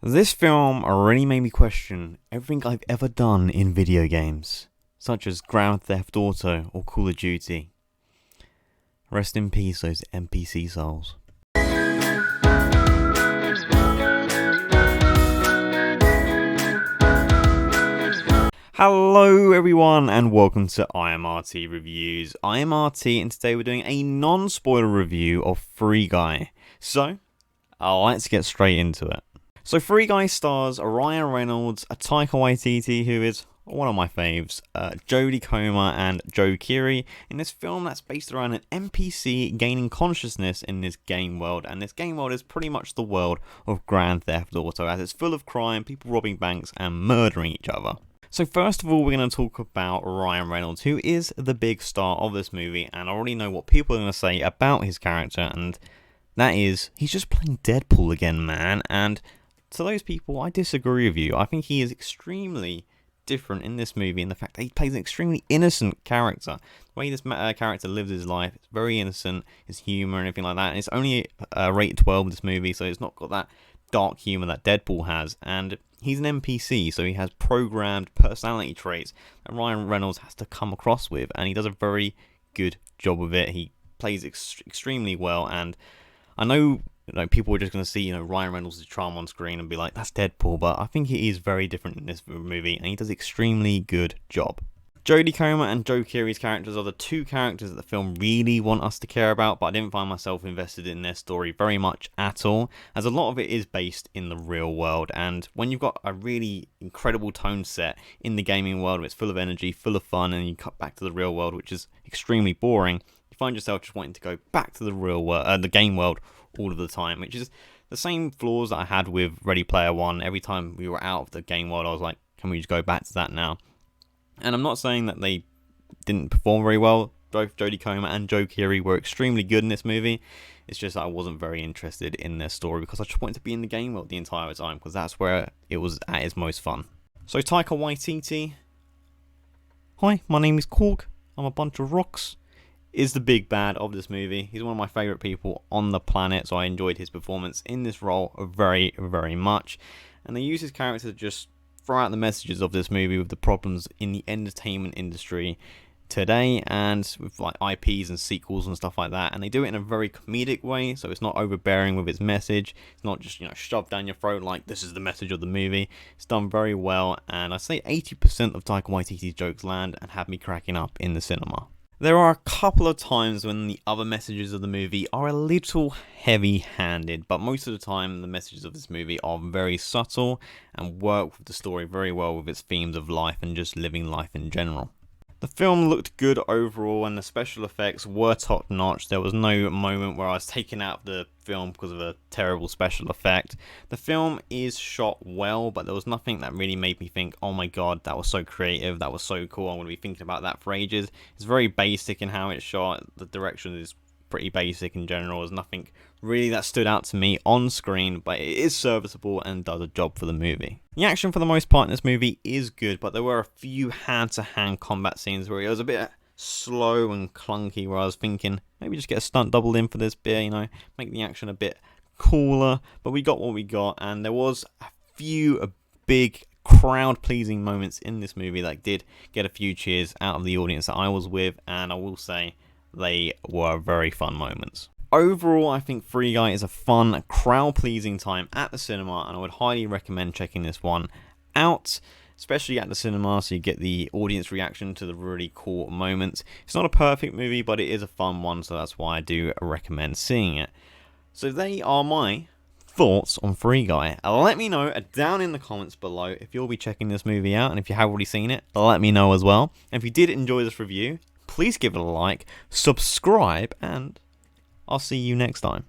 This film really made me question everything I've ever done in video games, such as Grand Theft Auto or Call of Duty. Rest in peace, those NPC souls. Hello everyone and welcome to IMRT Reviews. I'm RT and today we're doing a non-spoiler review of Free Guy. So, let's get straight into it. So Free Guy stars Ryan Reynolds, Taika Waititi, who is one of my faves, Jodie Comer and Joe Keery in this film that's based around an NPC gaining consciousness in this game world, and this game world is pretty much the world of Grand Theft Auto as it's full of crime, people robbing banks and murdering each other. So first of all, we're going to talk about Ryan Reynolds, who is the big star of this movie, and I already know what people are going to say about his character, and that is, he's just playing Deadpool again, man. And to those people, I disagree with you. I think he is extremely different in this movie in the fact that he plays an extremely innocent character. The way this character lives his life, it's very innocent, his humour and everything like that. And it's only rated 12 in this movie, so it's not got that dark humour that Deadpool has, and he's an NPC, so he has programmed personality traits that Ryan Reynolds has to come across with, and he does a very good job with it. He plays extremely well, and I know, people are just going to see, Ryan Reynolds' charm on screen and be like, that's Deadpool, but I think he is very different in this movie, and he does an extremely good job. Jodie Comer and Joe Keery's characters are the two characters that the film really want us to care about, but I didn't find myself invested in their story very much at all, as a lot of it is based in the real world, and when you've got a really incredible tone set in the gaming world, where it's full of energy, full of fun, and you cut back to the real world, which is extremely boring, you find yourself just wanting to go back to the real world, the game world, all of the time, which is the same flaws that I had with Ready Player One. Every time we were out of the game world, I was like, can we just go back to that now? And I'm not saying that they didn't perform very well. Both Jodie Comer and Joe Keery were extremely good in this movie. It's just that I wasn't very interested in their story because I just wanted to be in the game world the entire time, because that's where it was at its most fun. So Taika Waititi, hi, my name is Korg, I'm a bunch of rocks, is the big bad of this movie. He's one of my favourite people on the planet, so I enjoyed his performance in this role very, very much. And they use his character to just throw out the messages of this movie with the problems in the entertainment industry today, and with like IPs and sequels and stuff like that, and they do it in a very comedic way, so it's not overbearing with its message. It's not just shoved down your throat like this is the message of the movie. It's done very well, and I say 80% of Taika Waititi's jokes land and have me cracking up in the cinema. There are a couple of times when the other messages of the movie are a little heavy-handed, but most of the time the messages of this movie are very subtle and work with the story very well with its themes of life and just living life in general. The film looked good overall and the special effects were top notch. There was no moment where I was taken out of the film because of a terrible special effect. The film is shot well, but there was nothing that really made me think, oh my god, that was so creative, that was so cool, I'm going to be thinking about that for ages. It's very basic in how it's shot, the direction is pretty basic in general. There's nothing really that stood out to me on screen, but it is serviceable and does a job for the movie. The action for the most part in this movie is good, but there were a few hand-to-hand combat scenes where it was a bit slow and clunky, where I was thinking maybe just get a stunt double in for this bit, make the action a bit cooler, but we got what we got, and there was a few big crowd-pleasing moments in this movie that did get a few cheers out of the audience that I was with, and I will say they were very fun moments. Overall, I think Free Guy is a fun, crowd-pleasing time at the cinema, and I would highly recommend checking this one out, especially at the cinema, so you get the audience reaction to the really cool moments. It's not a perfect movie, but it is a fun one, so that's why I do recommend seeing it. So they are my thoughts on Free Guy. Let me know down in the comments below if you'll be checking this movie out, and if you have already seen it, let me know as well. And if you did enjoy this review, please give it a like, subscribe, and I'll see you next time.